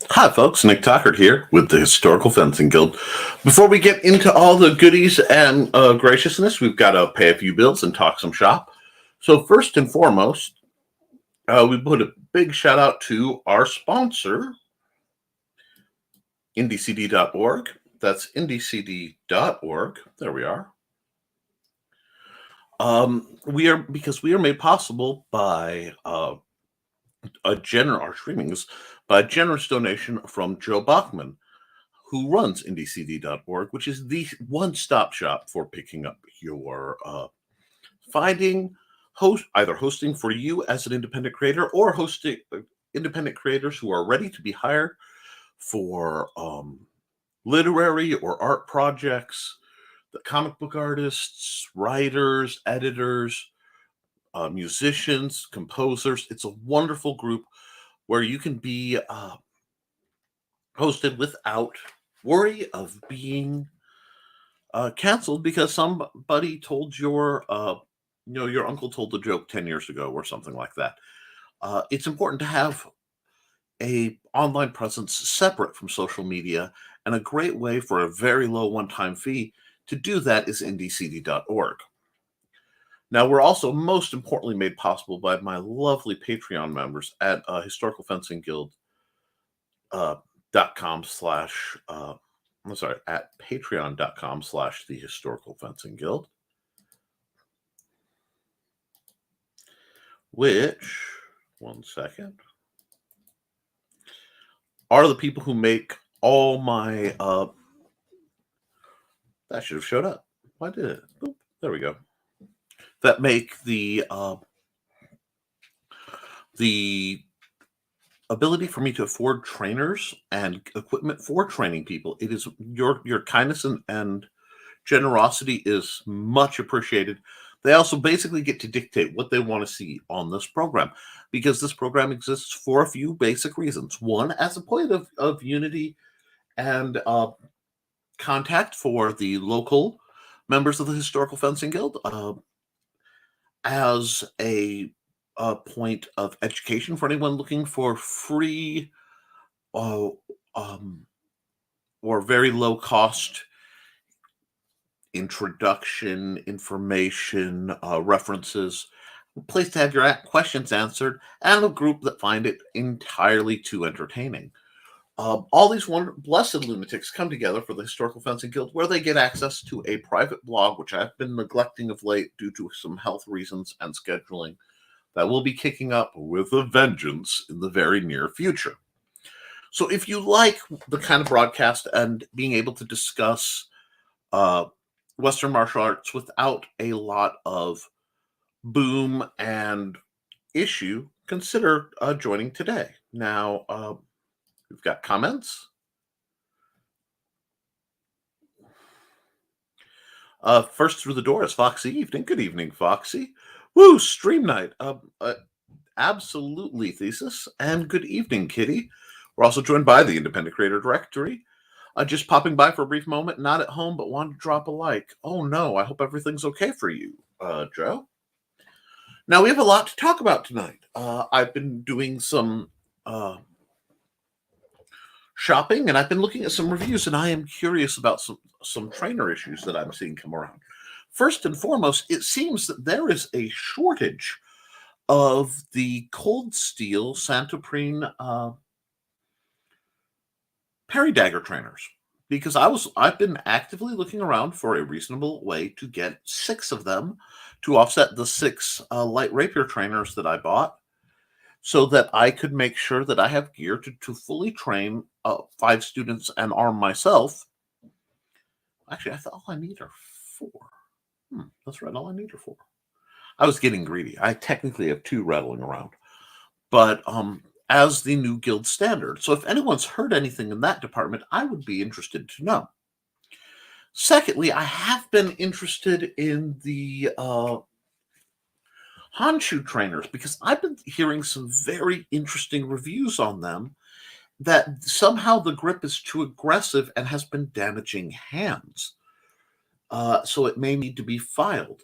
Hi, folks. Nick Tuckert here with the Historical Fencing Guild. Before we get into all the goodies and graciousness, we've got to pay a few bills and talk some shop. So first and foremost, we put a big shout out to our sponsor, IndieCD.org. That's IndieCD.org. There we are. We are made possible by our streaming is by a generous donation from Joe Bachman, who runs IndieCD.org, which is the one-stop shop for picking up your either hosting for you as an independent creator or hosting independent creators who are ready to be hired for literary or art projects, the comic book artists, writers, editors, musicians, composers. It's a wonderful group where you can be hosted without worry of being canceled because somebody told your uncle told the joke 10 years ago or something like that. It's important to have a online presence separate from social media, and a great way for a very low one-time fee to do that is IndieCD.org. Now, we're also most importantly made possible by my lovely Patreon members at Historical Fencing Guild .com slash at patreon.com / the Historical Fencing Guild, which, one second, are the people who make all my that should have showed up. Why did it? Boop, there we go. That make the ability for me to afford trainers and equipment for training people. It is your kindness and generosity is much appreciated. They also basically get to dictate what they want to see on this program, because this program exists for a few basic reasons. One, as a point of unity and contact for the local members of the Historical Fencing Guild, as a point of education for anyone looking for free or very low cost introduction, information, references, a place to have your questions answered, and a group that find it entirely too entertaining. All these blessed lunatics come together for the Historical Fencing Guild, where they get access to a private blog, which I've been neglecting of late due to some health reasons and scheduling, that will be kicking up with a vengeance in the very near future. So if you like the kind of broadcast and being able to discuss Western martial arts without a lot of boom and issue, consider joining today. Now, we've got comments. First through the door is Foxy Evening. Good evening, Foxy. Woo, stream night. Absolutely, Thesis. And good evening, Kitty. We're also joined by the Independent Creator Directory. Just popping by for a brief moment, not at home, but wanted to drop a like. Oh no, I hope everything's okay for you, Joe. Now, we have a lot to talk about tonight. I've been doing some shopping, and I've been looking at some reviews, and I am curious about some trainer issues that I'm seeing come around. First and foremost, it seems that there is a shortage of the Cold Steel Santoprene Parry Dagger trainers, because I've been actively looking around for a reasonable way to get 6 of them to offset the 6 light rapier trainers that I bought, so that I could make sure that I have gear to fully train 5 students and arm myself. Actually, I thought all I need are 4. That's right, all I need are 4. I was getting greedy. I technically have 2 rattling around, but as the new guild standard. So if anyone's heard anything in that department, I would be interested to know. Secondly, I have been interested in the Honshu trainers, because I've been hearing some very interesting reviews on them, that somehow the grip is too aggressive and has been damaging hands. So it may need to be filed.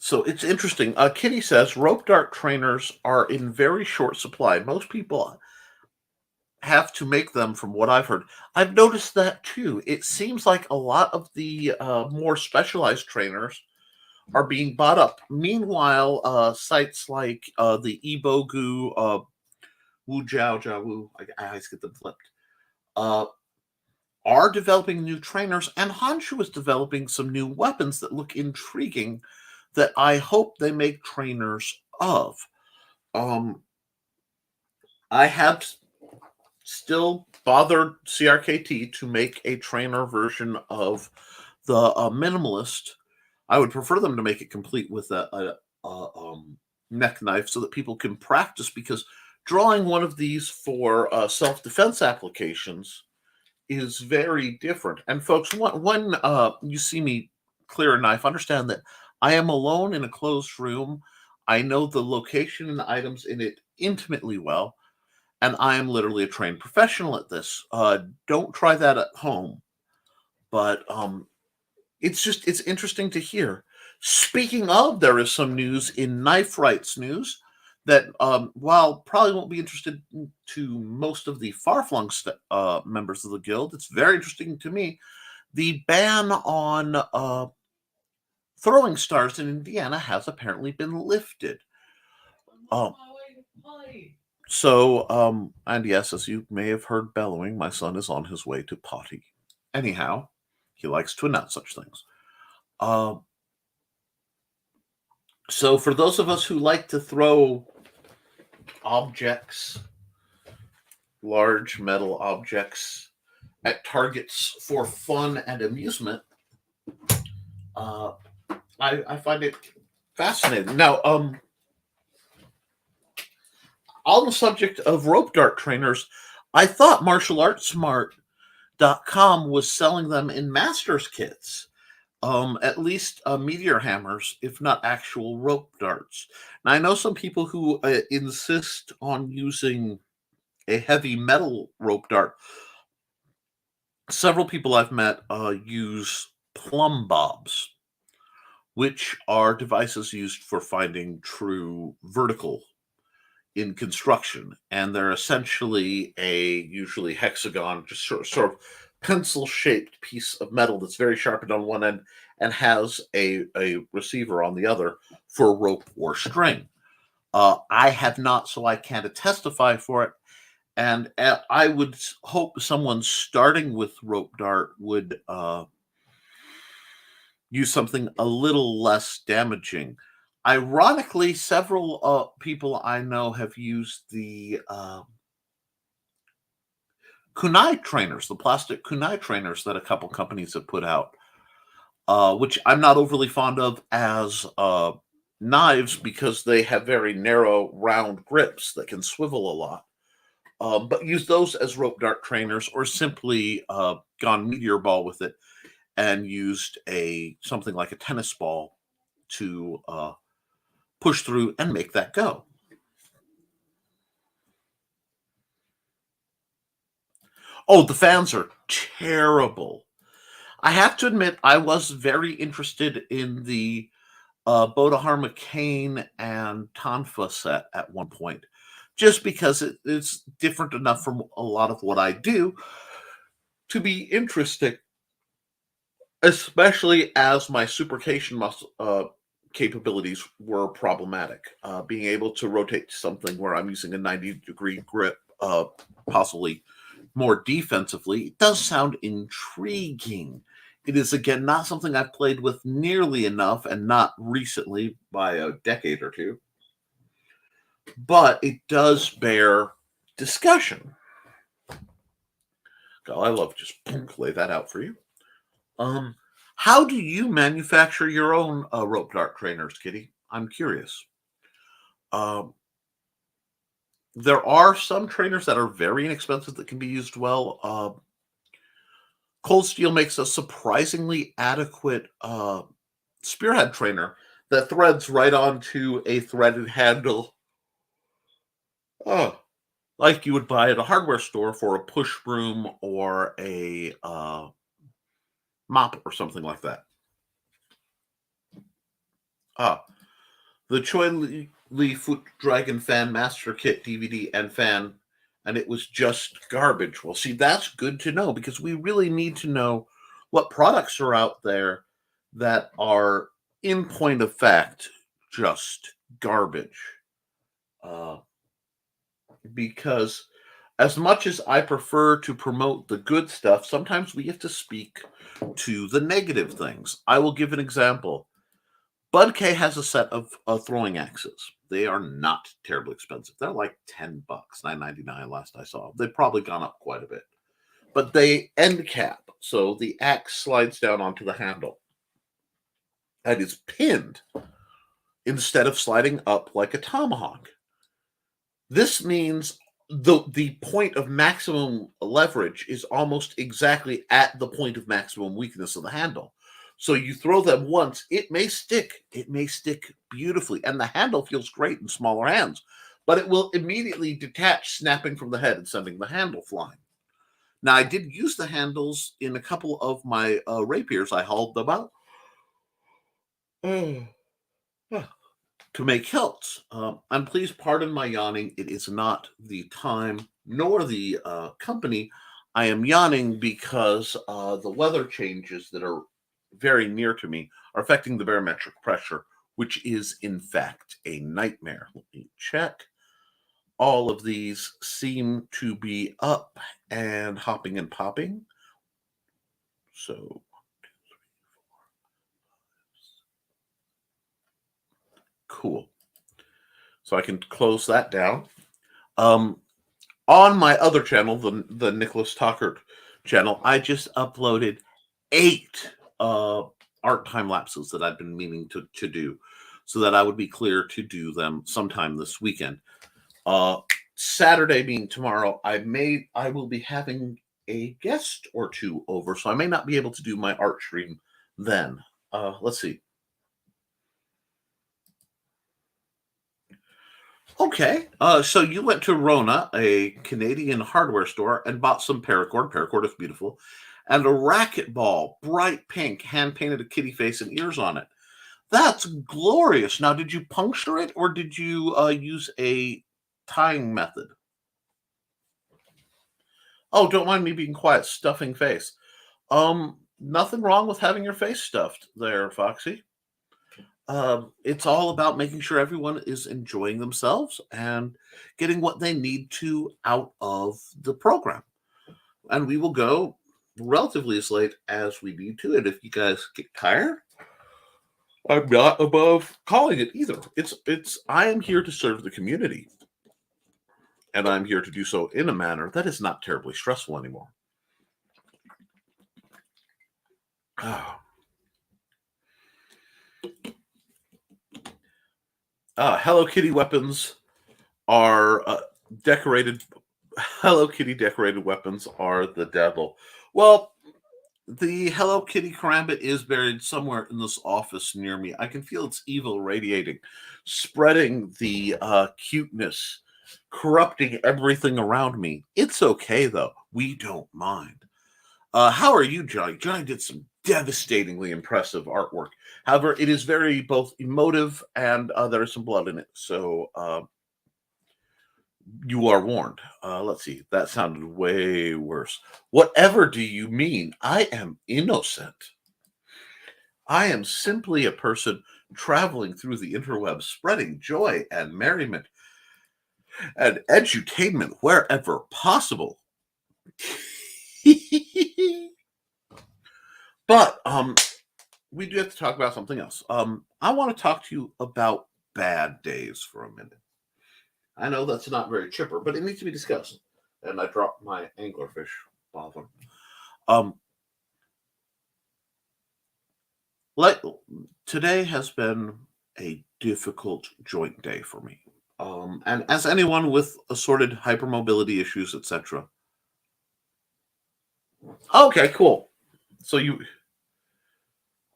So it's interesting. Kitty says rope dart trainers are in very short supply. Most people have to make them, from what I've heard. I've noticed that too. It seems like a lot of the more specialized trainers are being bought up. Meanwhile, sites like the Ebogu, Wu Jiao Jiao Wu, I always get them flipped, uh, are developing new trainers, and Honshu is developing some new weapons that look intriguing that I hope they make trainers of. Um, I have still bothered CRKT to make a trainer version of the minimalist. I would prefer them to make it complete with a neck knife so that people can practice, because drawing one of these for self-defense applications is very different. And folks, when you see me clear a knife, understand that I am alone in a closed room. I know the location and the items in it intimately well, and I am literally a trained professional at this. Don't try that at home. But it's interesting to hear. Speaking of, there is some news in knife rights news that, while probably won't be interested to most of the far-flung members of the guild, it's very interesting to me. The ban on throwing stars in Indiana has apparently been lifted. Um, and yes, as you may have heard bellowing, my son is on his way to potty. Anyhow, he likes to announce such things. So for those of us who like to throw objects, large metal objects, at targets for fun and amusement, I find it fascinating. Now, on the subject of rope dart trainers, I thought martialartsmart.com was selling them in master's kits. At least meteor hammers, if not actual rope darts. Now, I know some people who insist on using a heavy metal rope dart. Several people I've met use plumb bobs, which are devices used for finding true vertical in construction, and they're essentially a usually hexagon, just sort of pencil-shaped piece of metal that's very sharpened on one end and has a receiver on the other for rope or string. I have not, so I can't testify for it. And I would hope someone starting with rope dart would use something a little less damaging. Ironically, several people I know have used the kunai trainers, the plastic kunai trainers that a couple companies have put out, which I'm not overly fond of as knives because they have very narrow, round grips that can swivel a lot. But use those as rope dart trainers, or simply gone meteor ball with it and used something like a tennis ball to push through and make that go. Oh, the fans are terrible. I have to admit, I was very interested in the Bodahar McCain and Tonfa set at one point, just because it's different enough from a lot of what I do to be interesting, especially as my supercation capabilities were problematic. Being able to rotate something where I'm using a 90-degree grip, possibly more defensively, it does sound intriguing. It is, again, not something I've played with nearly enough, and not recently by a decade or two, but it does bear discussion. God, I love just lay that out for you. How do you manufacture your own rope dart trainers, Kitty? I'm curious. There are some trainers that are very inexpensive that can be used well. Cold Steel makes a surprisingly adequate spearhead trainer that threads right onto a threaded handle, like you would buy at a hardware store for a push broom or a mop or something like that. Ah, the Choi Lee Foot Dragon Fan Master Kit DVD and fan, and it was just garbage. Well, see, that's good to know because we really need to know what products are out there that are, in point of fact, just garbage. Uh, because as much as I prefer to promote the good stuff, sometimes we have to speak to the negative things. I will give an example. Bud K has a set of throwing axes. They are not terribly expensive. They're like $10, $9.99 last I saw. They've probably gone up quite a bit. But they end cap, so the axe slides down onto the handle and is pinned instead of sliding up like a tomahawk. This means the point of maximum leverage is almost exactly at the point of maximum weakness of the handle. So you throw them once, it may stick. It may stick beautifully, and the handle feels great in smaller hands, but it will immediately detach, snapping from the head and sending the handle flying. Now, I did use the handles in a couple of my rapiers. I hauled them out to make hilts. And please pardon my yawning. It is not the time nor the company. I am yawning because the weather changes that are very near to me are affecting the barometric pressure, which is in fact a nightmare. Let me check. All of these seem to be up and hopping and popping. So cool. So I can close that down. On my other channel, the Nicholas Talkert channel, I just uploaded 8 art time lapses that I've been meaning to do, so that I would be clear to do them sometime this weekend. Saturday being tomorrow, I will be having a guest or two over, so I may not be able to do my art stream then. Let's see. Okay. So you went to Rona, a Canadian hardware store, and bought some paracord. Paracord is beautiful. And a racquetball, bright pink, hand painted a kitty face and ears on it. That's glorious. Now, did you puncture it or did you use a tying method? Oh, don't mind me being quiet. Stuffing face. Nothing wrong with having your face stuffed there, Foxy. It's all about making sure everyone is enjoying themselves and getting what they need to out of the program. And we will go relatively as late as we need to. And if you guys get tired, I'm not above calling it either. I am here to serve the community. And I'm here to do so in a manner that is not terribly stressful anymore. Hello Kitty weapons are decorated. Hello Kitty decorated weapons are the devil. Well, the Hello Kitty karambit is buried somewhere in this office near me. I can feel its evil radiating, spreading the cuteness, corrupting everything around me. It's okay though. We don't mind. How are you, Johnny? Johnny did some devastatingly impressive artwork. However, it is very both emotive and there is some blood in it. So you are warned. Let's see. That sounded way worse. Whatever do you mean? I am innocent. I am simply a person traveling through the interwebs, spreading joy and merriment and edutainment wherever possible. But we do have to talk about something else. I want to talk to you about bad days for a minute. I know that's not very chipper, but it needs to be discussed. And I dropped my anglerfish bother. Like today has been a difficult joint day for me. And as anyone with assorted hypermobility issues, etc. Okay, cool. So you,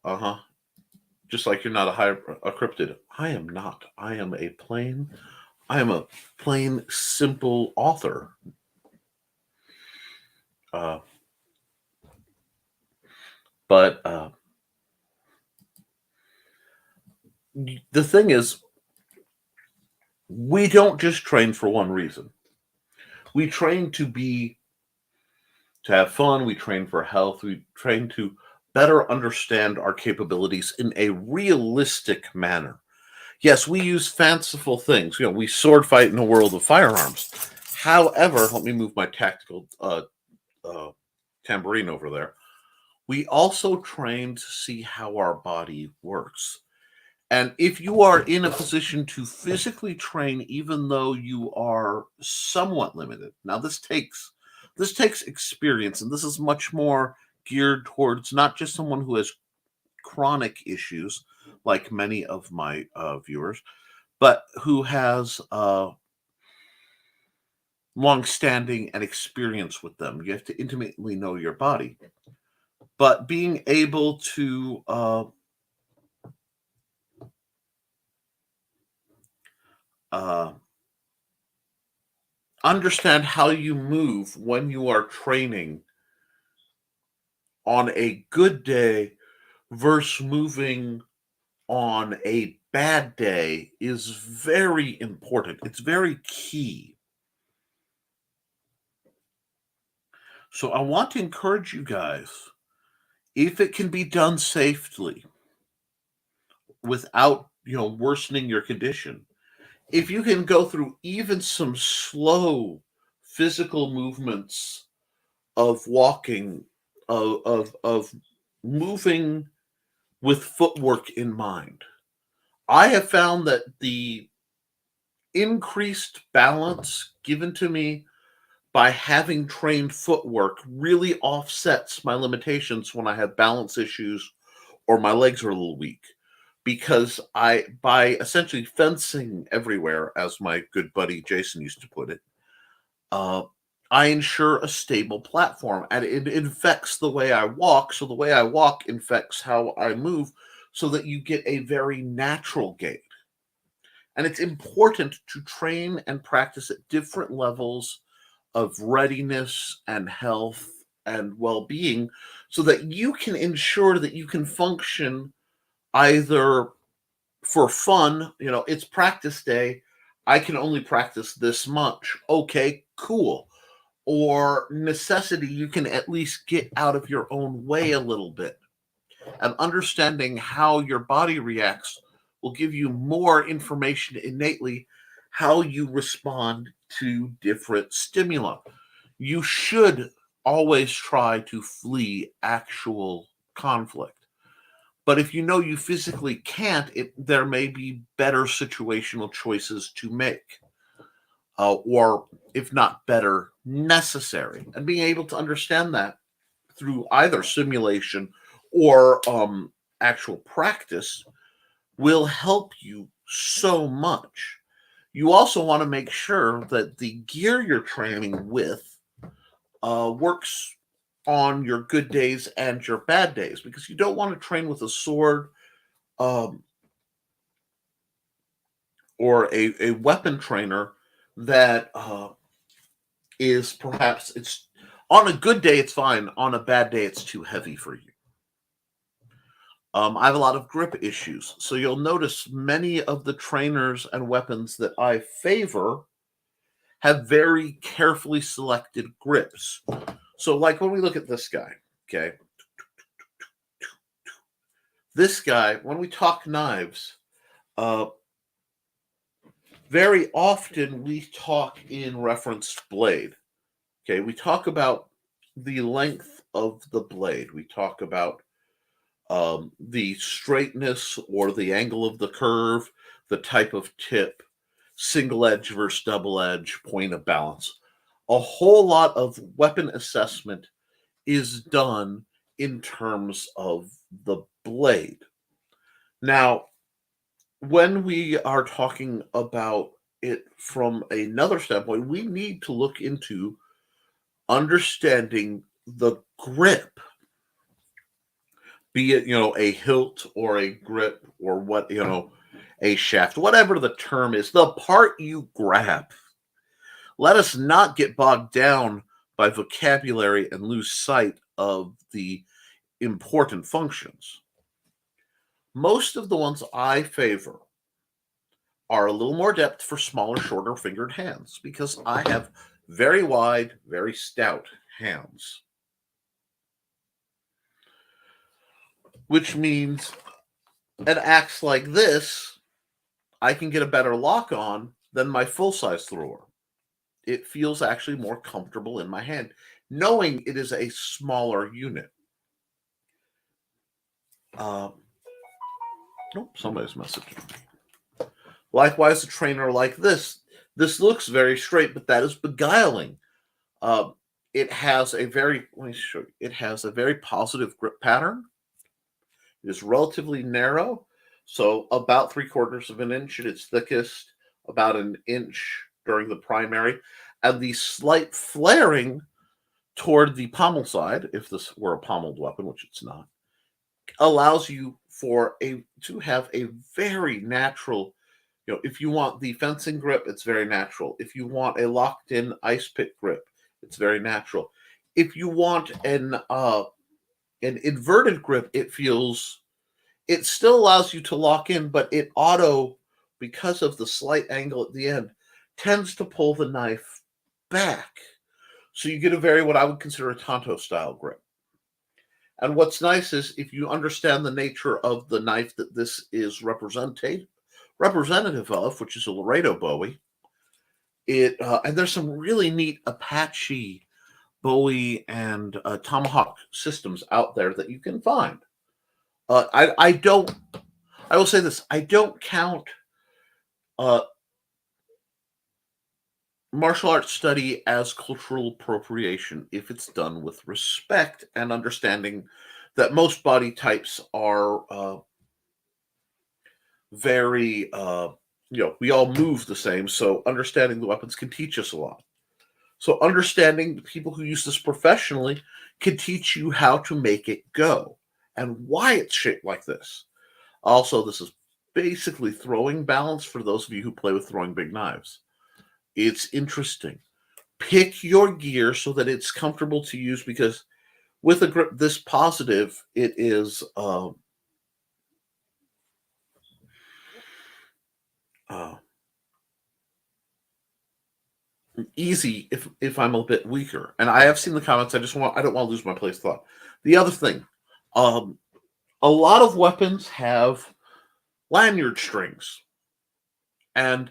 uh-huh. Just like you're not a cryptid. I am not. I am a plain simple author. But the thing is, we don't just train for one reason. We train to have fun, we train for health, we train to better understand our capabilities in a realistic manner. Yes, we use fanciful things. We sword fight in a world of firearms. However, let me move my tactical uh, tambourine over there. We also train to see how our body works. And if you are in a position to physically train, even though you are somewhat limited, now this takes experience, and this is much more geared towards not just someone who has chronic issues, like many of my viewers, but who has long-standing and experience with them. You have to intimately know your body, but being able to uh, understand how you move when you are training on a good day versus moving on a bad day is very important. It's very key. So I want to encourage you guys, if it can be done safely without, worsening your condition, if you can go through even some slow physical movements of walking, of moving with footwork in mind. I have found that the increased balance given to me by having trained footwork really offsets my limitations when I have balance issues or my legs are a little weak. Because by essentially fencing everywhere, as my good buddy Jason used to put it, uh, I ensure a stable platform, and it infects the way I walk. So the way I walk infects how I move, so that you get a very natural gait. And it's important to train and practice at different levels of readiness and health and well-being, so that you can ensure that you can function either for fun. It's practice day, I can only practice this much. Okay, cool. Or necessity, you can at least get out of your own way a little bit. And understanding how your body reacts will give you more information innately how you respond to different stimuli. You should always try to flee actual conflict. But if you know you physically can't, there may be better situational choices to make, or if not better, necessary. And being able to understand that through either simulation or actual practice will help you so much. You also want to make sure that the gear you're training with works on your good days and your bad days, because you don't want to train with a sword, um, or a weapon trainer that is perhaps, it's on a good day it's fine, on a bad day it's too heavy for you. I have a lot of grip issues, so you'll notice many of the trainers and weapons that I favor have very carefully selected grips. So, like when we look at this guy, okay, this guy, when we talk knives, uh, very often we talk in reference to blade. Okay, we talk about the length of the blade. We talk about the straightness or the angle of the curve, the type of tip, single edge versus double edge, point of balance. A whole lot of weapon assessment is done in terms of the blade. Now, when we are talking about it from another standpoint, we need to look into understanding the grip, be it, a hilt or a grip or what, a shaft, whatever the term is, the part you grab. Let us not get bogged down by vocabulary and lose sight of the important functions. Most of the ones I favor are a little more depth for smaller, shorter fingered hands because I have very wide, very stout hands. Which means an axe like this, I can get a better lock on than my full-size thrower. It feels actually more comfortable in my hand, knowing it is a smaller unit. Oh, somebody's messaging me. Likewise, a trainer like this. This looks very straight, but that is beguiling. Uh, it has a very, let me show you, it has a very positive grip pattern. It is relatively narrow, so about 3/4 of an inch at its thickest, about an inch during the primary, and the slight flaring toward the pommel side, if this were a pommeled weapon, which it's not, allows you to have a very natural, if you want the fencing grip, it's very natural. If you want a locked in ice pick grip, it's very natural. If you want an inverted grip, it still allows you to lock in, but it because of the slight angle at the end, tends to pull the knife back. So you get a very, what I would consider a Tonto style grip. And what's nice is if you understand the nature of the knife that this is representative of, which is a Laredo Bowie, and there's some really neat Apache Bowie and Tomahawk systems out there that you can find. I will say this: I don't count uh, martial arts study as cultural appropriation if it's done with respect and understanding that most body types are very, we all move the same. So understanding the weapons can teach us a lot. So understanding the people who use this professionally can teach you how to make it go and why it's shaped like this. Also, this is basically throwing balance for those of you who play with throwing big knives. It's interesting. Pick your gear so that it's comfortable to use, because with a grip this positive, it is easy if I'm a bit weaker. And I have seen the comments. I don't want to lose my place of thought. The other thing, a lot of weapons have lanyard strings, and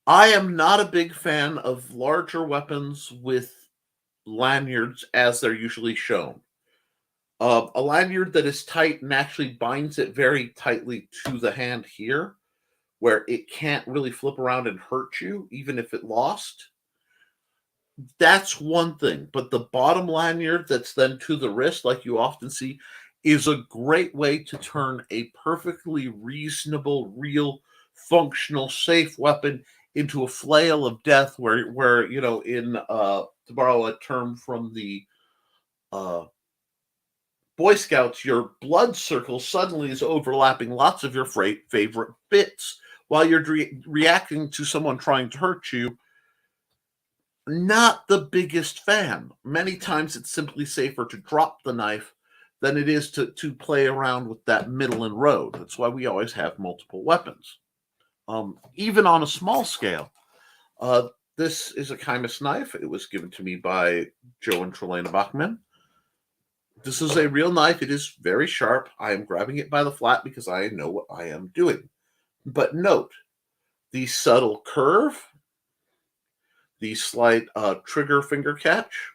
I am not a big fan of larger weapons with lanyards as they're usually shown. A lanyard that is tight and actually binds it very tightly to the hand here, where it can't really flip around and hurt you, even if it lost. That's one thing. But the bottom lanyard that's then to the wrist, like you often see, is a great way to turn a perfectly reasonable, real, functional, safe weapon into a flail of death where to borrow a term from the Boy Scouts, your blood circle suddenly is overlapping lots of your favorite bits while you're reacting to someone trying to hurt you. Not the biggest fan. Many times it's simply safer to drop the knife than it is to play around with that middle and road. That's why we always have multiple weapons. Even on a small scale. This is a Kymus knife. It was given to me by Joe and Trelena Bachman. This is a real knife. It is very sharp. I am grabbing it by the flat because I know what I am doing. But note the subtle curve, the slight trigger finger catch.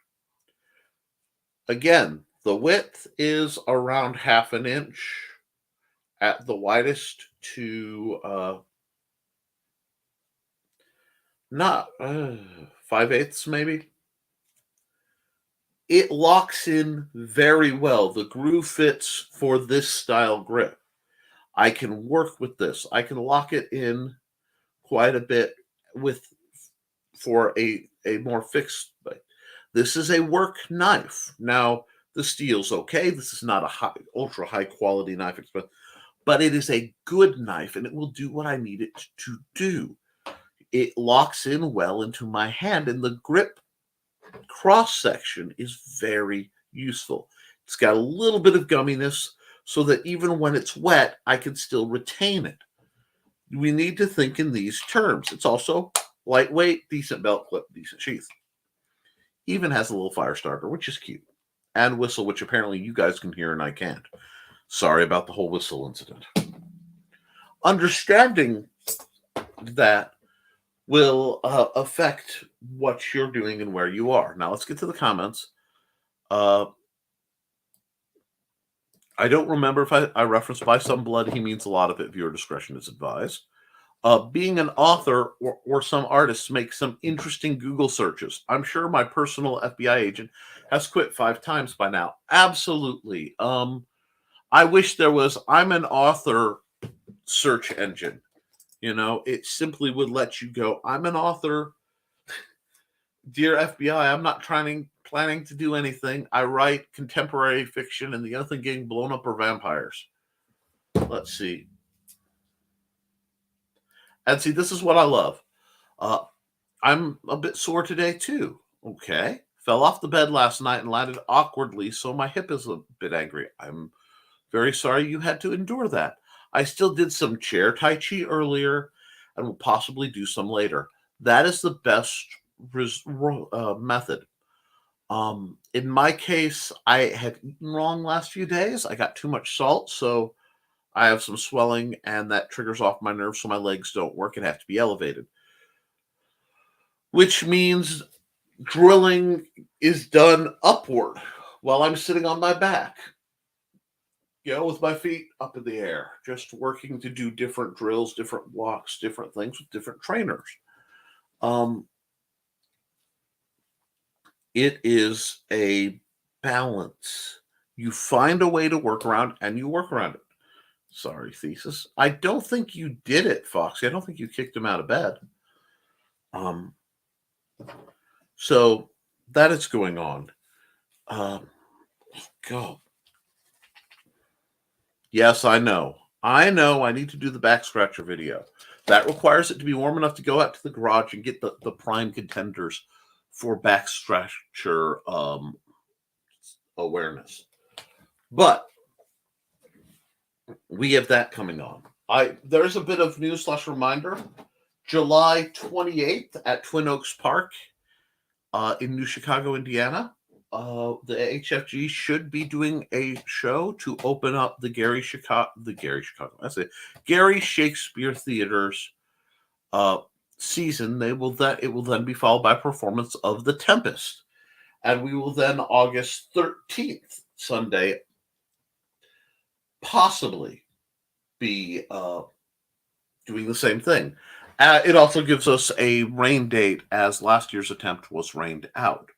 Again, the width is around 1/2 inch at the widest to not 5/8 maybe. It locks in very well. The groove fits for this style grip. I can work with this. I can lock it in quite a bit for a more fixed. This is a work knife. Now, the steel's okay. This is not a ultra high quality knife, but it is a good knife, and it will do what I need it to do. It locks in well into my hand, and the grip cross section is very useful. It's got a little bit of gumminess, so that even when it's wet, I can still retain it. We need to think in these terms. It's also lightweight, decent belt clip, decent sheath. Even has a little fire starter, which is cute. And whistle, which apparently you guys can hear and I can't. Sorry about the whole whistle incident. Understanding that will affect what you're doing and where you are. Now let's get to the comments. I don't remember if I referenced by some blood. He means a lot of it. Viewer discretion is advised. Being an author or some artists make some interesting Google searches. I'm sure my personal FBI agent has quit 5 times by now. Absolutely. I wish there was I'm an author search engine. You know, it simply would let you go, I'm an author. Dear FBI, I'm not planning to do anything. I write contemporary fiction, and the other thing getting blown up are vampires. Let's see. And see, this is what I love. I'm a bit sore today, too. Okay. Fell off the bed last night and landed awkwardly, so my hip is a bit angry. I'm very sorry you had to endure that. I still did some chair Tai Chi earlier and will possibly do some later. That is the best method. In my case, I had eaten wrong last few days. I got too much salt, so I have some swelling, and that triggers off my nerves, so my legs don't work and have to be elevated. Which means drilling is done upward while I'm sitting on my back. You know, with my feet up in the air, just working to do different drills, different walks, different things with different trainers. It is a balance. You find a way to work around, and you work around it. Sorry, Thesis. I don't think you did it, Foxy. I don't think you kicked him out of bed. So that is going on. Go. Yes, I know. I need to do the back scratcher video. That requires it to be warm enough to go out to the garage and get the prime contenders for back scratcher awareness. But we have that coming on. There's a bit of news / reminder. July 28th at Twin Oaks Park in New Chicago, Indiana. The HFG should be doing a show to open up the Gary Shakespeare Theater's season. It will then be followed by a performance of The Tempest, and we will then August 13th, Sunday, possibly be doing the same thing. It also gives us a rain date, as last year's attempt was rained out.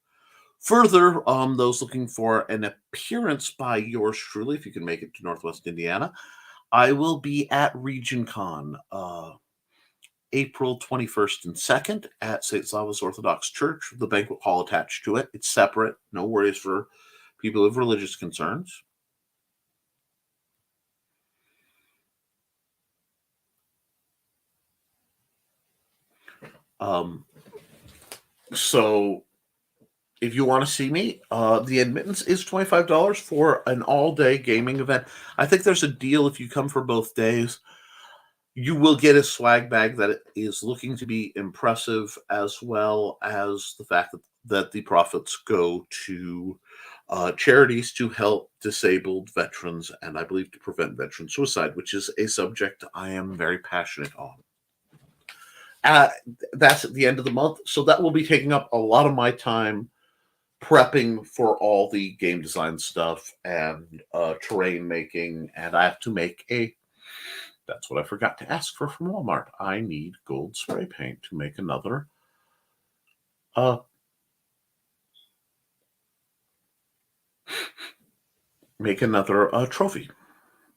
Further, those looking for an appearance by yours truly, if you can make it to Northwest Indiana, I will be at RegionCon April 21st and 2nd at St. Slava's Orthodox Church, the banquet hall attached to it. It's separate. No worries for people with religious concerns. So if you want to see me, the admittance is $25 for an all-day gaming event. I think there's a deal if you come for both days. You will get a swag bag that is looking to be impressive, as well as the fact that the profits go to charities to help disabled veterans, and I believe to prevent veteran suicide, which is a subject I am very passionate on. That's at the end of the month, so that will be taking up a lot of my time prepping for all the game design stuff and terrain making, and I have to make that's what I forgot to ask for from Walmart. I need gold spray paint to make another trophy.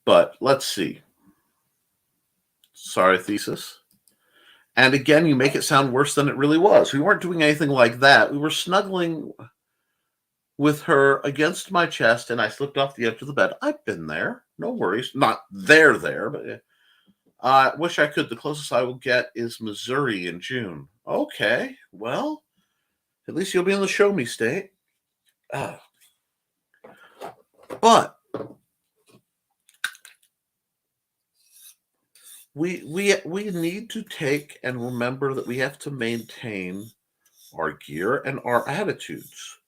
But let's see. Sorry, Thesis. And again, you make it sound worse than it really was. We weren't doing anything like that. We were snuggling with her against my chest, and I slipped off the edge of the bed. I've been there. No worries. Not there, but I wish I could. The closest I will get is Missouri in June. Okay, well, at least you'll be in the show me state. But we need to take and remember that we have to maintain our gear and our attitudes.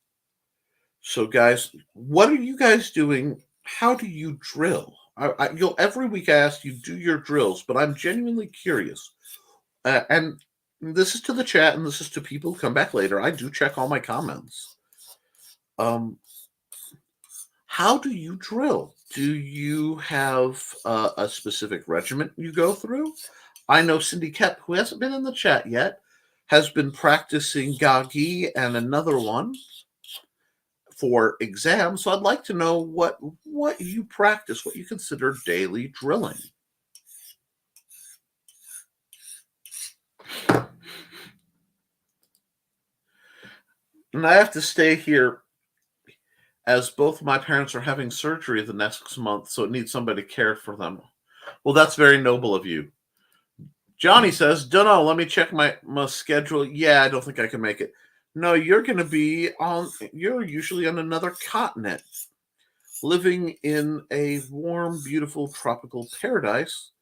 So, guys, what are you guys doing? How do you drill? Every week I ask you do your drills, but I'm genuinely curious. And this is to the chat, and this is to people who come back later. I do check all my comments. How do you drill? Do you have a specific regiment you go through? I know Cindy Kep, who hasn't been in the chat yet, has been practicing Gagi and another one for exams. So I'd like to know what you practice, what you consider daily drilling. And I have to stay here as both my parents are having surgery the next month, so it needs somebody to care for them. Well, that's very noble of you. Johnny says, dunno, let me check my schedule. Yeah, I don't think I can make it. No, you're usually on another continent, living in a warm, beautiful, tropical paradise,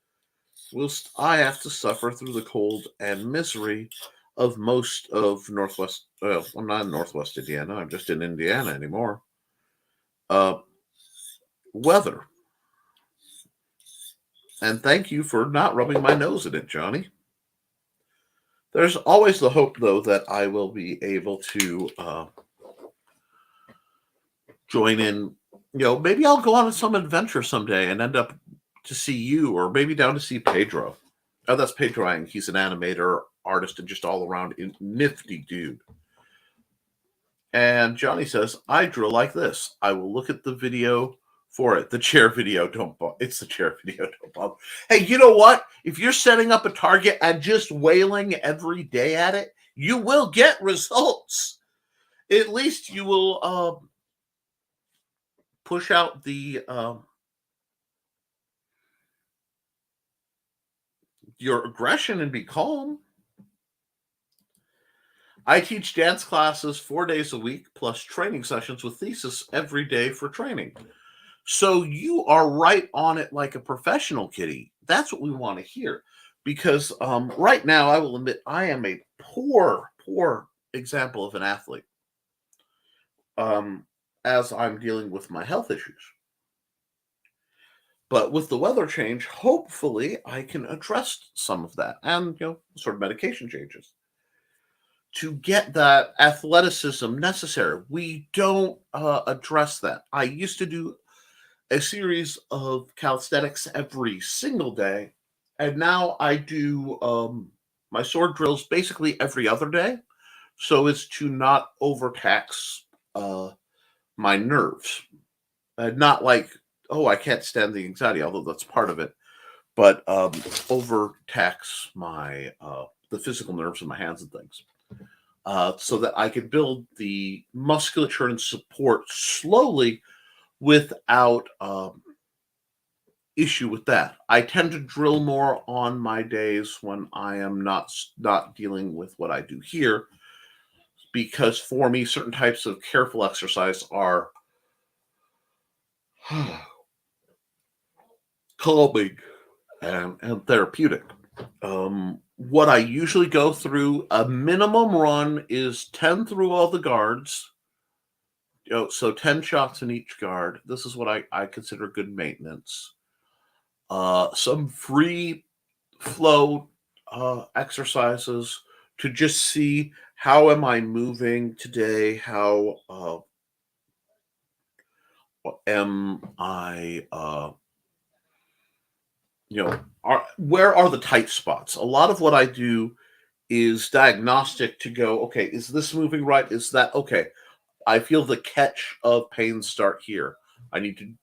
whilst I have to suffer through the cold and misery of most of Northwest, well, I'm not in Northwest Indiana, I'm just in Indiana anymore, weather. And thank you for not rubbing my nose in it, Johnny. There's always the hope, though, that I will be able to join in. Maybe I'll go on some adventure someday and end up to see you, or maybe down to see Pedro. Oh, that's Pedro Ang. He's an animator, artist, and just all around nifty dude. And Johnny says, I drill like this. I will look at the video for it. The chair video, don't bother. It's the chair video, don't bother. Hey, you know what? If you're setting up a target and just wailing every day at it, you will get results. At least you will push out the your aggression and be calm. I teach dance classes 4 days a week, plus training sessions with thesis every day for training. So you are right on it like a professional, Kitty. That's what we want to hear. Because right now, I will admit, I am a poor example of an athlete as I'm dealing with my health issues. But with the weather change, hopefully I can address some of that and, sort of medication changes to get that athleticism necessary. We don't address that. I used to do a series of calisthenics every single day, and now I do my sword drills basically every other day, so as to not overtax my nerves. Not like, oh, I can't stand the anxiety, although that's part of it, but overtax my the physical nerves in my hands and things. So that I can build the musculature and support slowly without issue with that. I tend to drill more on my days when I am not dealing with what I do here, because for me, certain types of careful exercise are calming and therapeutic. What I usually go through, a minimum run is 10 through all the guards. So 10 shots in each guard. This is what I consider good maintenance. Some free flow exercises to just see how am I moving today, how am I where are the tight spots? A lot of what I do is diagnostic to go, okay, is this moving right? Is that okay? I feel the catch of pain start here. And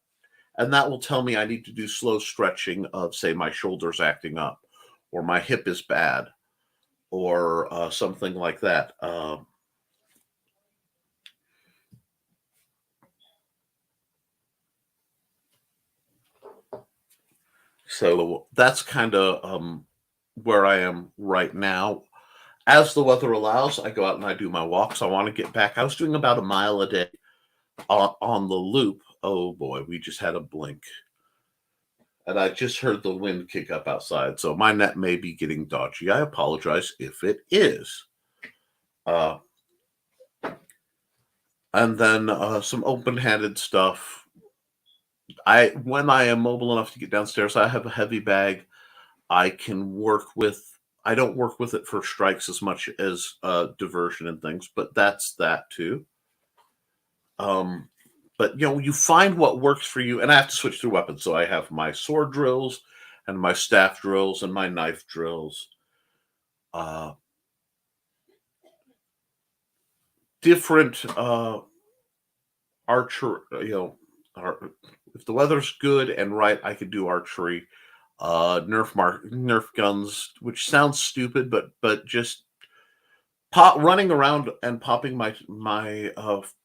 that will tell me I need to do slow stretching of, say, my shoulder's acting up, or my hip is bad, or something like that. So that's kind of where I am right now. As the weather allows, I go out and I do my walks. I want to get back. I was doing about a mile a day on the loop. Oh boy, we just had a blink. And I just heard the wind kick up outside, so my net may be getting dodgy. I apologize if it is. Uh, and then some open-handed stuff. When I am mobile enough to get downstairs, I have a heavy bag. I can work with. I don't work with it for strikes as much as diversion and things, but that's that too. But you find what works for you, and I have to switch through weapons. So I have my sword drills, and my staff drills, and my knife drills. Different archer. If the weather's good and right, I could do archery. Nerf guns, which sounds stupid, but just running around and popping my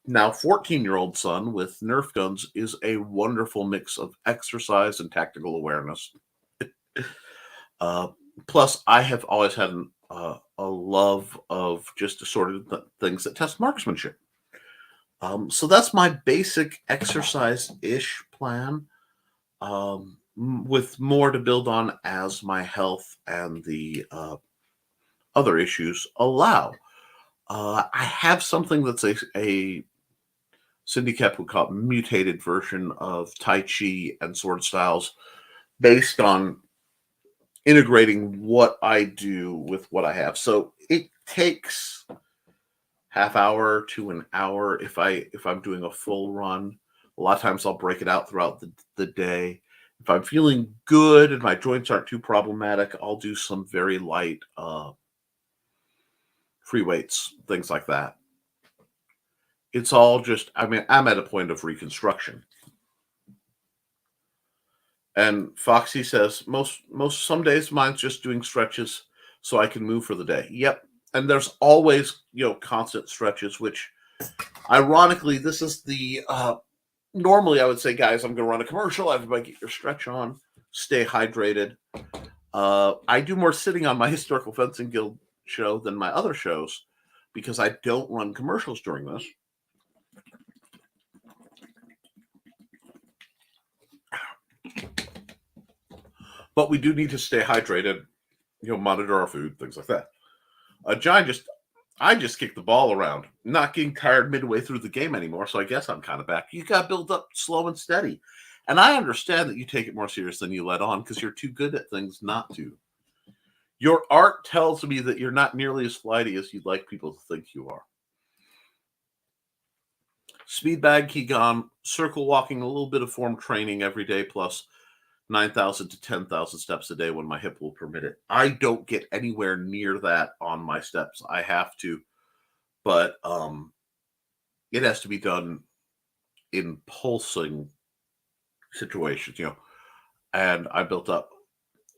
now 14-year-old son with Nerf guns is a wonderful mix of exercise and tactical awareness. Plus, I have always had a love of just assorted things that test marksmanship. So that's my basic exercise-ish plan, with more to build on as my health and the other issues allow. I have something that's a Syndicap would call it mutated version of Tai Chi and sword styles based on integrating what I do with what I have. So it takes half hour to an hour if I'm doing a full run. A lot of times I'll break it out throughout the day. If I'm feeling good and my joints aren't too problematic, I'll do some very light free weights, things like that. It's all just, I'm at a point of reconstruction. And Foxy says, some days mine's just doing stretches so I can move for the day. Yep. And there's always, constant stretches, which ironically, this is the, normally I would say, guys, I'm going to run a commercial. Everybody get your stretch on, stay hydrated. I do more sitting on my Historical Fencing Guild show than my other shows because I don't run commercials during this. But we do need to stay hydrated, monitor our food, things like that. I just kicked the ball around, not getting tired midway through the game anymore, so I guess I'm kind of back. You got to build up slow and steady. And I understand that you take it more serious than you let on because you're too good at things not to. Your art tells me that you're not nearly as flighty as you'd like people to think you are. Speed bag, Kegon, circle walking, a little bit of form training every day, plus 9,000 to 10,000 steps a day when my hip will permit it. I don't get anywhere near that on my steps. I have to, but it has to be done in pulsing situations, and I built up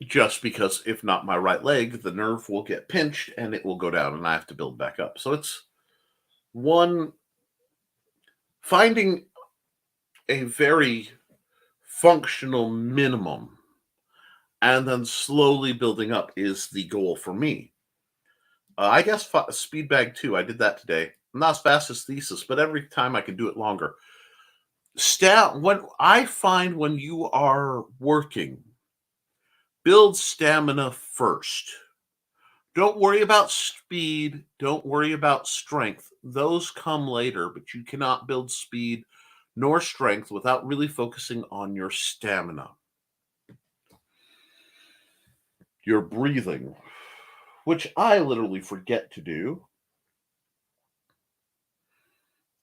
just because if not my right leg, the nerve will get pinched and it will go down and I have to build back up. So it's finding a very functional minimum and then slowly building up is the goal for me. I guess speed bag too. I did that today. I'm not as fast as Thesis, but every time I can do it longer. When I find when you are working, build stamina first. Don't worry about speed. Don't worry about strength. Those come later, but you cannot build speed nor strength without really focusing on your stamina. Your breathing, which I literally forget to do.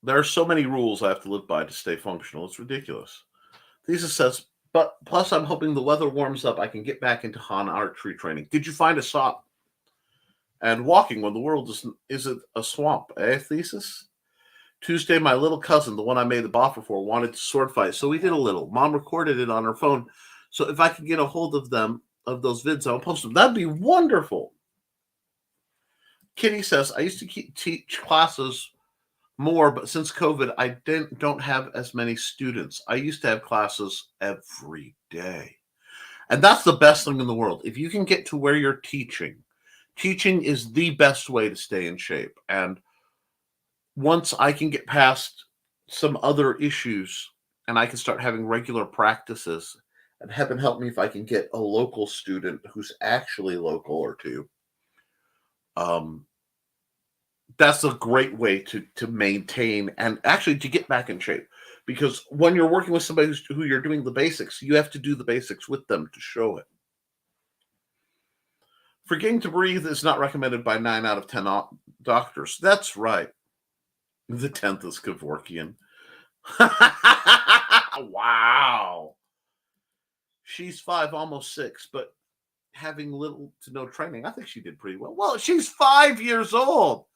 There are so many rules I have to live by to stay functional. It's ridiculous. Thesis says, but plus I'm hoping the weather warms up. I can get back into Han archery training. Did you find a shop? And walking when the world isn't a swamp, eh, Thesis? Tuesday, my little cousin, the one I made the boffer for, wanted to sword fight, so we did a little. Mom recorded it on her phone, so if I could get a hold of those vids, I'll post them. That'd be wonderful. Kitty says, I used to teach classes more, but since COVID, I don't have as many students. I used to have classes every day. And that's the best thing in the world. If you can get to where you're teaching is the best way to stay in shape. And once I can get past some other issues and I can start having regular practices And heaven help me if I can get a local student who's actually local or two. Um, that's a great way to maintain and actually to get back in shape. Because when you're working with somebody who you're doing the basics, you have to do the basics with them to show it. Forgetting to breathe is not recommended by 9 out of 10 doctors. That's right. The 10th is Kevorkian. Wow. She's 5, almost 6, but having little to no training, I think she did pretty well. Well, she's 5 years old.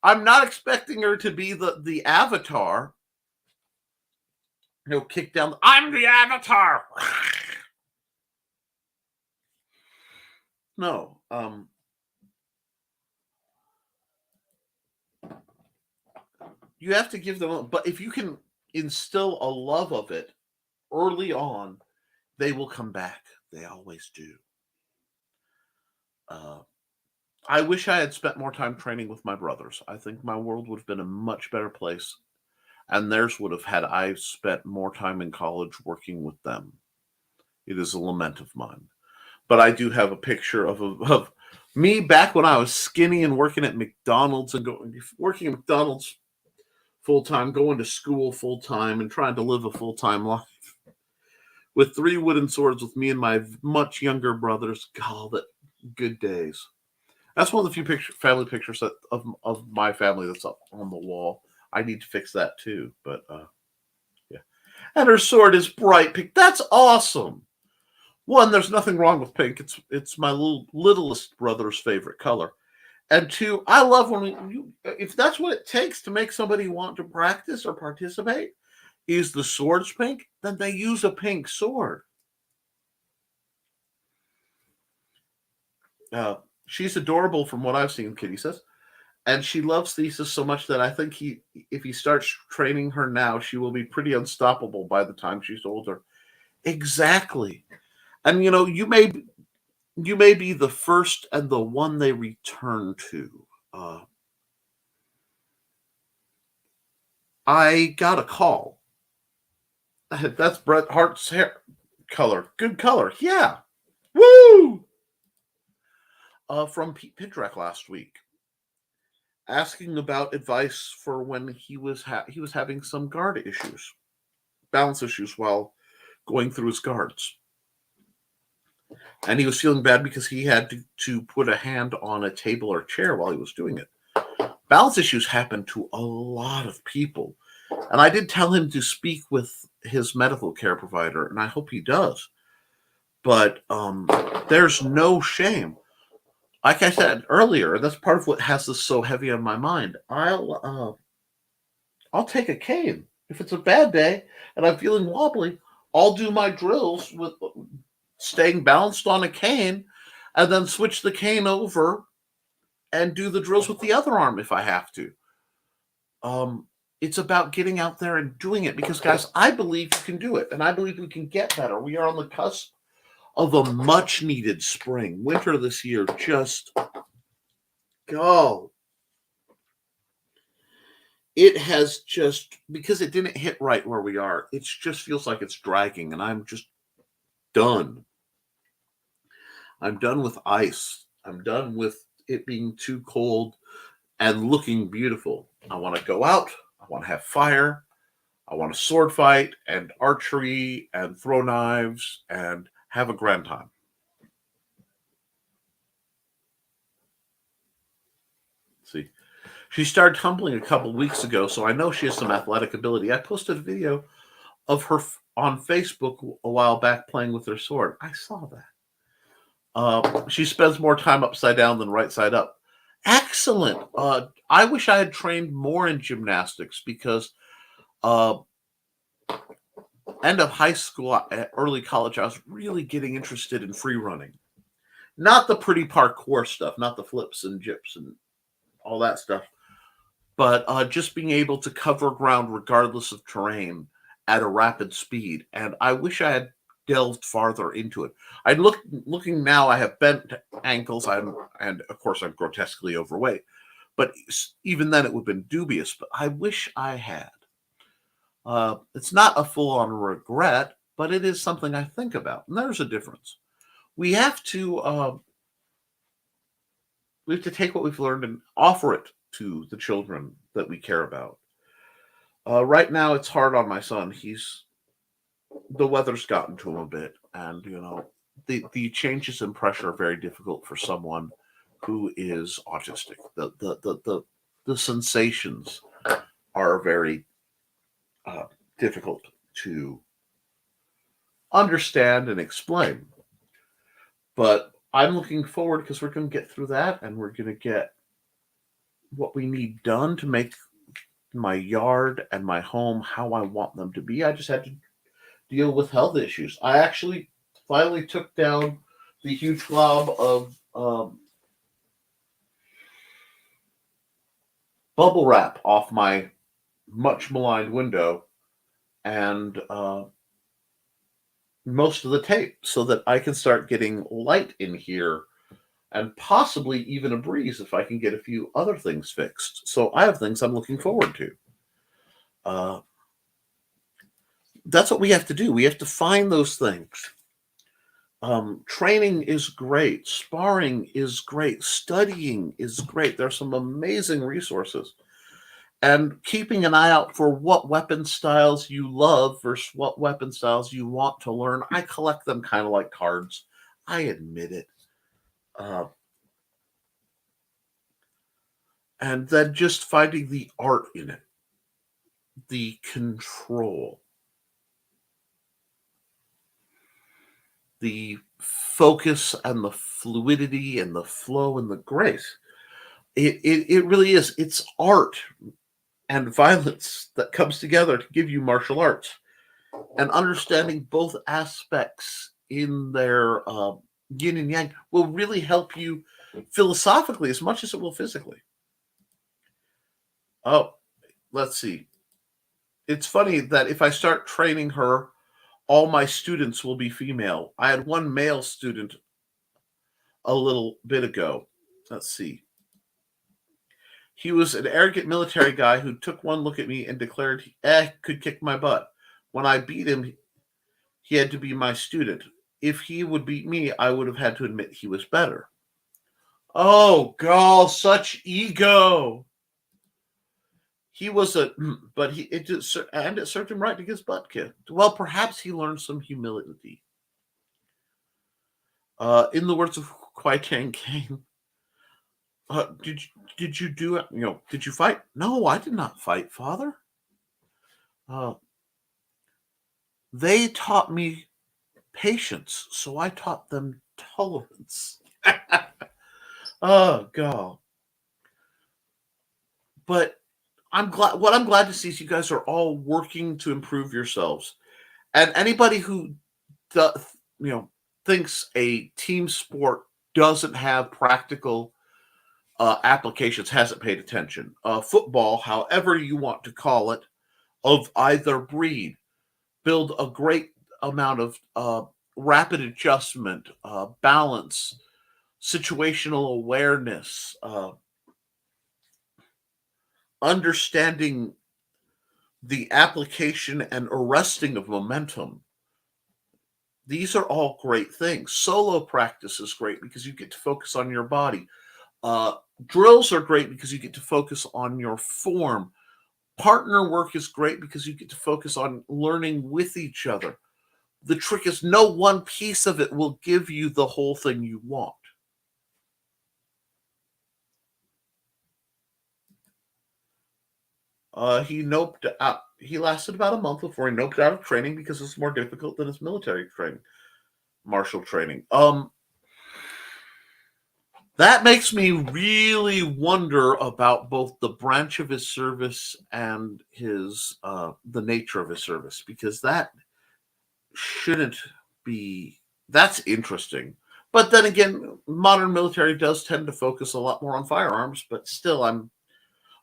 I'm not expecting her to be the avatar. Kick down. I'm the avatar. No. You have to give them, but if you can instill a love of it early on, they will come back. They always do. I wish I had spent more time training with my brothers. I think my world would have been a much better place, and theirs would have had I spent more time in college working with them. It is a lament of mine. But I do have a picture of me back when I was skinny and working at McDonald's and working at McDonald's full time, going to school full time, and trying to live a full time life with 3 wooden swords with me and my much younger brothers. God, that good days. That's one of the few family pictures of my family that's up on the wall. I need to fix that too, but yeah. And her sword is bright pink. That's awesome. One, there's nothing wrong with pink. It's my littlest brother's favorite color. And 2, I love when if that's what it takes to make somebody want to practice or participate, is the sword's pink, then they use a pink sword. She's adorable from what I've seen, Kitty says. And she loves Thesis so much that I think if he starts training her now, she will be pretty unstoppable by the time she's older. Exactly. And you may be the first and the one they return to. I got a call. That's Bret Hart's hair color. Good color. Yeah. Woo! From Pete Pidrak last week, asking about advice for when he was having some guard issues, balance issues while going through his guards. And he was feeling bad because he had to put a hand on a table or chair while he was doing it. Balance issues happen to a lot of people. And I did tell him to speak with his medical care provider, and I hope he does. But there's no shame. Like I said earlier, that's part of what has this so heavy on my mind. I'll take a cane. If it's a bad day and I'm feeling wobbly, I'll do my drills with staying balanced on a cane, and then switch the cane over and do the drills with the other arm if I have to. It's about getting out there and doing it because, guys, I believe you can do it, and I believe we can get better. We are on the cusp of a much-needed spring. Winter this year just go. It has just, because it didn't hit right where we are, it just feels like it's dragging, and I'm just done. I'm done with ice. I'm done with it being too cold and looking beautiful. I want to go out. I want to have fire. I want to sword fight and archery and throw knives and have a grand time. See, she started tumbling a couple weeks ago, so I know she has some athletic ability. I posted a video of her on Facebook a while back playing with her sword. I saw that. She spends more time upside down than right side up. Excellent. I wish I had trained more in gymnastics because end of high school, early college, I was really getting interested in free running. Not the pretty parkour stuff, not the flips and jips and all that stuff, but just being able to cover ground regardless of terrain at a rapid speed. And I wish I had delved farther into it. Looking now, I have bent ankles, and of course I'm grotesquely overweight. But even then, it would have been dubious. But I wish I had. It's not a full-on regret, but it is something I think about. And there's a difference. We have to take what we've learned and offer it to the children that we care about. Right now, it's hard on my son. The weather's gotten to him a bit, and the changes in pressure are very difficult for someone who is autistic. The sensations are very difficult to understand and explain. But I'm looking forward because we're going to get through that, and we're going to get what we need done to make my yard and my home how I want them to be. I just had to deal with health issues. I actually finally took down the huge glob of bubble wrap off my much maligned window and most of the tape so that I can start getting light in here and possibly even a breeze if I can get a few other things fixed. So I have things I'm looking forward to. That's what we have to do. We have to find those things. Training is great. Sparring is great. Studying is great. There's some amazing resources. And keeping an eye out for what weapon styles you love versus what weapon styles you want to learn. I collect them kind of like cards. I admit it. And then just finding the art in it, the control, the focus and the fluidity and the flow and the grace. It really is. It's art and violence that comes together to give you martial arts. And understanding both aspects in their yin and yang will really help you philosophically as much as it will physically. Oh, let's see. It's funny that if I start training her, all my students will be female. I had one male student a little bit ago. Let's see. He was an arrogant military guy who took one look at me and declared he could kick my butt. When I beat him, he had to be my student. If he would beat me, I would have had to admit he was better. Oh, God, such ego. He was but it served him right to get his butt kicked. Well, perhaps he learned some humility. In the words of Kwai Chang Kang, did you do it? Did you fight? No, I did not fight, Father. They taught me patience, so I taught them tolerance. Oh, God. But what I'm glad to see is you guys are all working to improve yourselves. And anybody who thinks a team sport doesn't have practical applications hasn't paid attention. Football, however you want to call it, of either breed, build a great amount of rapid adjustment, balance, situational awareness, understanding the application and arresting of momentum. These are all great things. Solo practice is great because you get to focus on your body. Drills are great because you get to focus on your form. Partner work is great because you get to focus on learning with each other. The trick is no one piece of it will give you the whole thing you want. He noped out. He lasted about a month before he noped out of training because it's more difficult than his military training, martial training. That makes me really wonder about both the branch of his service and his the nature of his service, because that shouldn't be. That's interesting. But then again, modern military does tend to focus a lot more on firearms, but still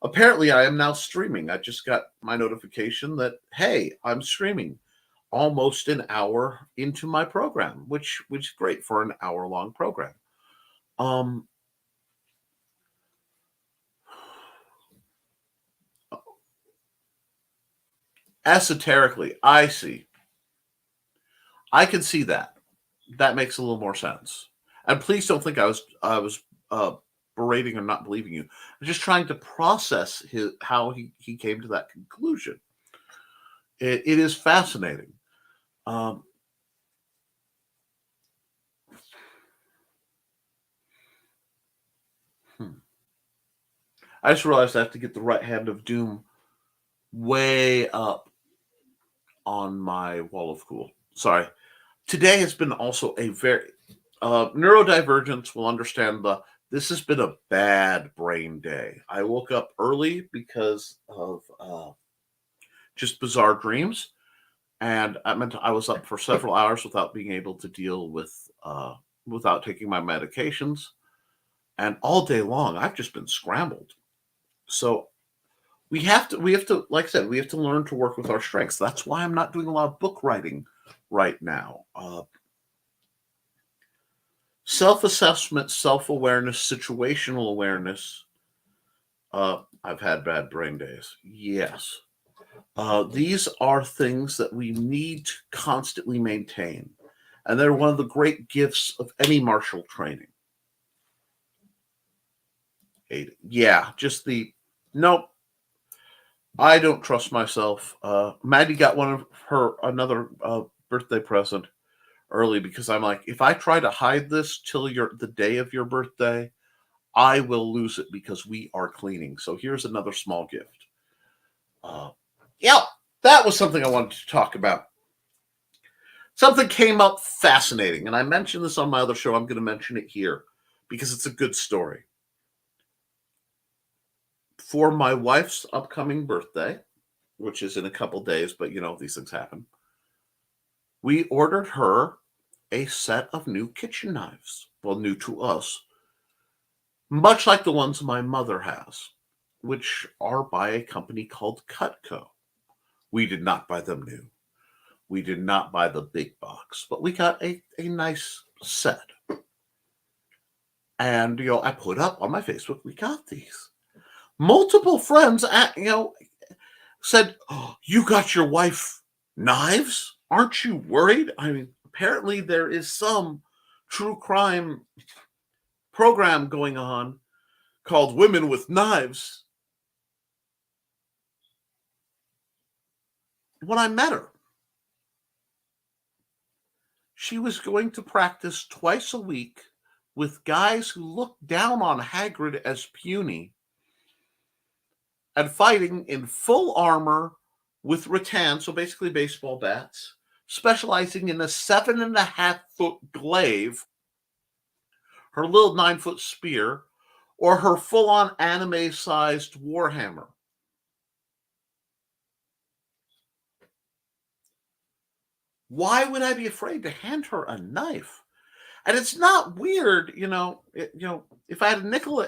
apparently I am now streaming. I just got my notification that, hey, I'm streaming almost an hour into my program, which is great for an hour-long program. Esoterically, I see. I can see that. That makes a little more sense. And please don't think I was berating or not believing you. I'm just trying to process how he came to that conclusion. It is fascinating. Um, hmm. I just realized I have to get the right hand of doom way up on my wall of cool. Sorry. Today has been also a very neurodivergence will understand the this has been a bad brain day. I woke up early because of just bizarre dreams, and I was up for several hours without being able to deal with without taking my medications, and all day long I've just been scrambled. So we have to like I said we have to learn to work with our strengths. That's why I'm not doing a lot of book writing right now. Self-assessment, self-awareness, situational awareness. I've had bad brain days. Yes. These are things that we need to constantly maintain. And they're one of the great gifts of any martial training. Yeah, just the nope. I don't trust myself. Maddie got one of her another birthday present early because I'm like, if I try to hide this till the day of your birthday, I will lose it because we are cleaning. So here's another small gift. Uh, yeah, that was something I wanted to talk about. Something came up fascinating, and I mentioned this on my other show. I'm going to mention it here because it's a good story. For my wife's upcoming birthday, which is in a couple days, but these things happen, we ordered her a set of new kitchen knives. Well, new to us, much like the ones my mother has, which are by a company called Cutco. We did not buy them new. We did not buy the big box, but we got a nice set. And I put up on my Facebook, we got these. Multiple friends, said, oh, "You got your wife knives? Aren't you worried?" I mean, apparently there is some true crime program going on called Women with Knives. When I met her, she was going to practice twice a week with guys who looked down on Hagrid as puny and fighting in full armor with rattan, so basically baseball bats, specializing in a 7.5-foot glaive, her little 9-foot spear, or her full-on anime-sized warhammer. Why would I be afraid to hand her a knife? And it's not weird, if I had a nickel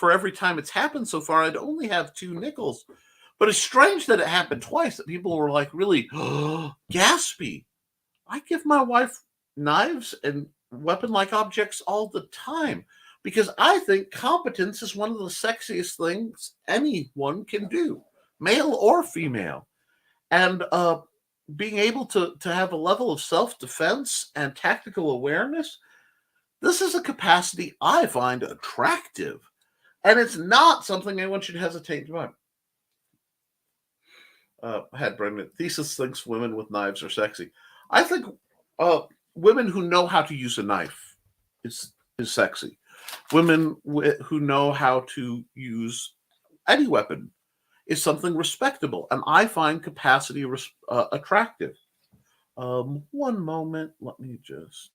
every time it's happened so far, I'd only have 2 nickels. But it's strange that it happened twice, that people were like really gaspy. I give my wife knives and weapon-like objects all the time because I think competence is one of the sexiest things anyone can do, male or female. And being able to have a level of self-defense and tactical awareness, this is a capacity I find attractive. And it's not something anyone should hesitate to buy. Had Brendan thesis thinks women with knives are sexy. I think women who know how to use a knife is sexy. Women who know how to use any weapon is something respectable, and I find capacity attractive. One moment, let me just.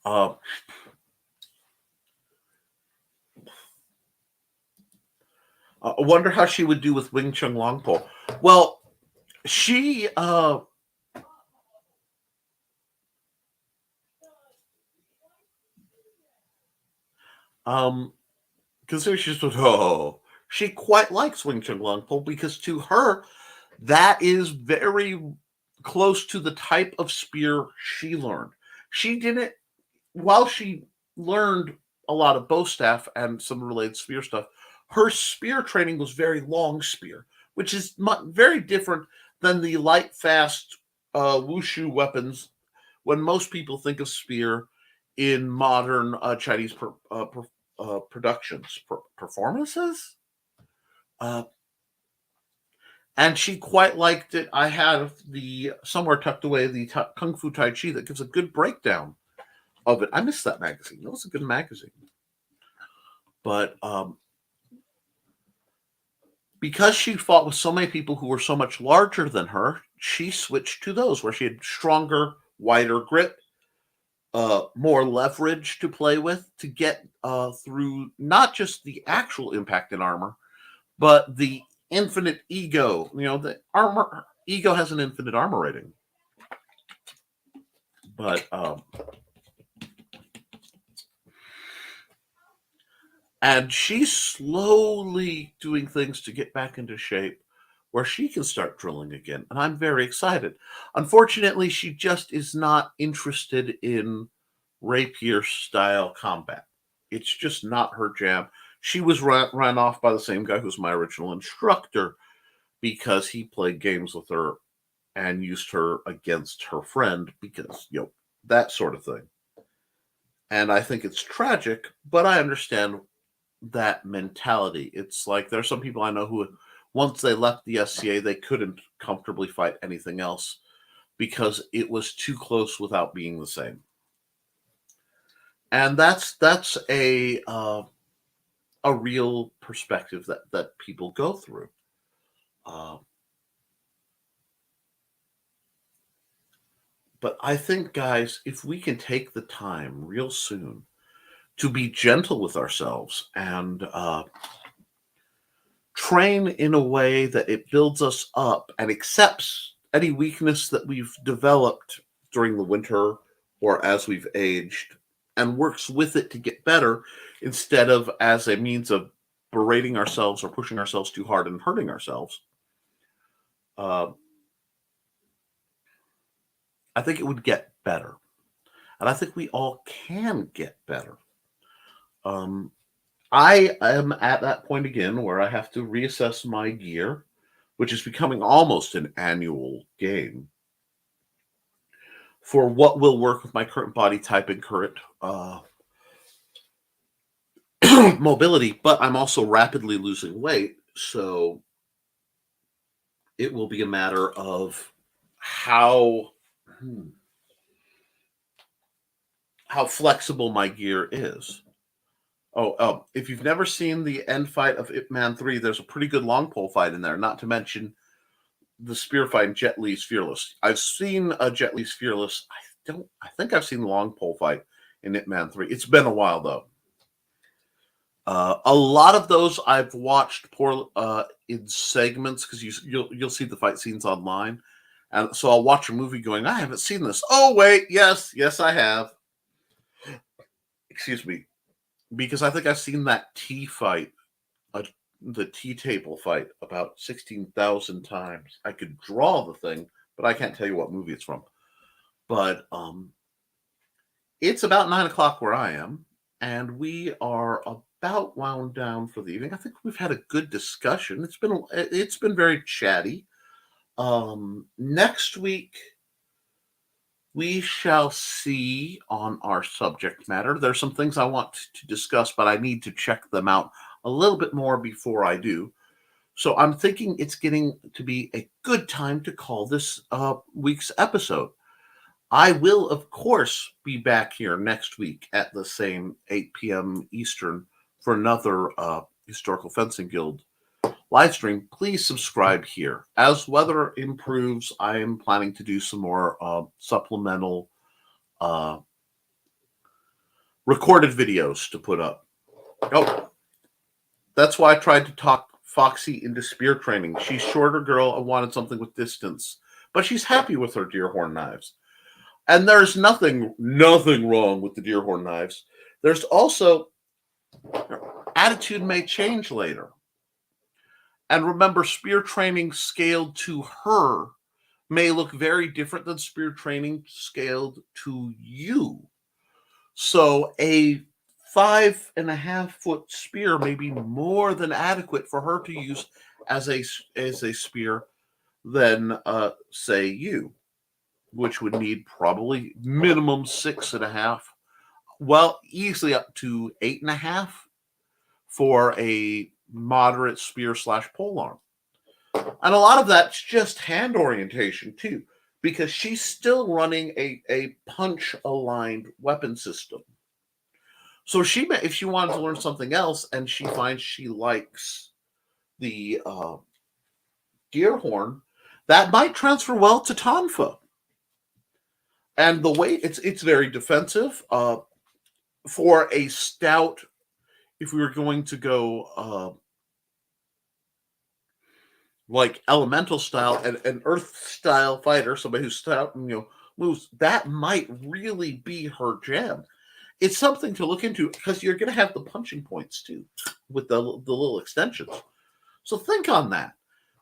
Uh, I wonder how she would do with Wing Chun Longpole. Well, she consider she's she quite likes Wing Chun Longpole because to her That is very close to the type of spear she learned. She didn't, while she learned a lot of bow staff and some related spear stuff, her spear training was very long spear, which is very different than the light, fast wushu weapons when most people think of spear in modern Chinese productions, performances. Uh, and she quite liked it. I have the somewhere tucked away the Kung Fu Tai Chi that gives a good breakdown of it. I missed that magazine. That was a good magazine. But because she fought with so many people who were so much larger than her, she switched to those where she had stronger, wider grip, more leverage to play with to get through not just the actual impact in armor, but the infinite ego. You know, the armor ego has an infinite armor rating. But and she's slowly doing things to get back into shape where she can start drilling again. And I'm very excited. Unfortunately, she just is not interested in rapier style combat. It's just not her jam. She was run off by the same guy who's my original instructor because he played games with her and used her against her friend because, you know, that sort of thing. And I think it's tragic, but I understand that mentality. It's like there's some people I know who, once they left the SCA, they couldn't comfortably fight anything else because it was too close without being the same. And that's a real perspective that people go through. But I think, guys, if we can take the time real soon to be gentle with ourselves and train in a way that it builds us up and accepts any weakness that we've developed during the winter or as we've aged and works with it to get better instead of as a means of berating ourselves or pushing ourselves too hard and hurting ourselves. I think it would get better. And I think we all can get better. I am at that point again where I have to reassess my gear, which is becoming almost an annual game, for what will work with my current body type and current mobility. But I'm also rapidly losing weight, so it will be a matter of how flexible my gear is. Oh, if you've never seen the end fight of Ip Man 3, there's a pretty good long pole fight in there, not to mention the spear fight in Jet Li's Fearless. I've seen Jet Li's Fearless. I think I've seen the long pole fight in Ip Man 3. It's been a while, though. A lot of those I've watched in segments because you'll see the fight scenes online. And so I'll watch a movie going, I haven't seen this. Oh, wait, yes, I have. Excuse me. Because I think I've seen that tea fight, the tea table fight, about 16,000 times. I could draw the thing, but I can't tell you what movie it's from. But it's about 9 o'clock where I am, and we are about wound down for the evening. I think we've had a good discussion. It's been very chatty. Next week, we shall see on our subject matter. There's some things I want to discuss, but I need to check them out a little bit more before I do. So I'm thinking it's getting to be a good time to call this week's episode. I will, of course, be back here next week at the same 8 p.m. Eastern for another Historical Fencing Guild live stream. Please subscribe here. As weather improves, I am planning to do some more supplemental recorded videos to put up. Oh, that's why I tried to talk Foxy into spear training. She's shorter girl. I wanted something with distance, but she's happy with her deer horn knives. And there's nothing wrong with the deer horn knives. There's also attitude may change later. And remember, spear training scaled to her may look very different than spear training scaled to you. So a 5.5-foot spear may be more than adequate for her to use as a spear than say you, which would need probably minimum 6.5, well, easily up to 8.5 for a moderate spear slash polearm. And a lot of that's just hand orientation too, because she's still running a punch aligned weapon system. So she may, if she wanted to learn something else and she finds she likes the deer horn, that might transfer well to tonfa. And the weight, it's very defensive. For a stout, if we were going to go like elemental style and an earth style fighter, somebody who's stout and moves, that might really be her jam. It's something to look into because you're going to have the punching points too with the little extensions. So think on that.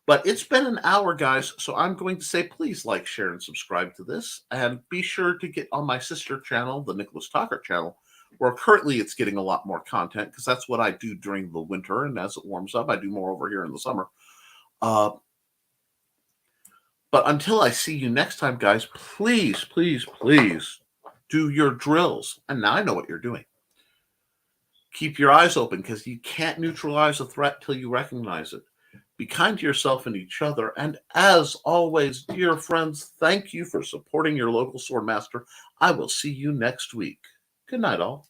But it's been an hour, guys, so I'm going to say please like, share, and subscribe to this. And be sure to get on my sister channel, the Nicholas Talker channel, where currently it's getting a lot more content because that's what I do during the winter. And as it warms up, I do more over here in the summer. But until I see you next time, guys, please, please, please do your drills. And now I know what you're doing. Keep your eyes open because you can't neutralize a threat till you recognize it. Be kind to yourself and each other. And as always, dear friends, thank you for supporting your local sword master. I will see you next week. Good night, all.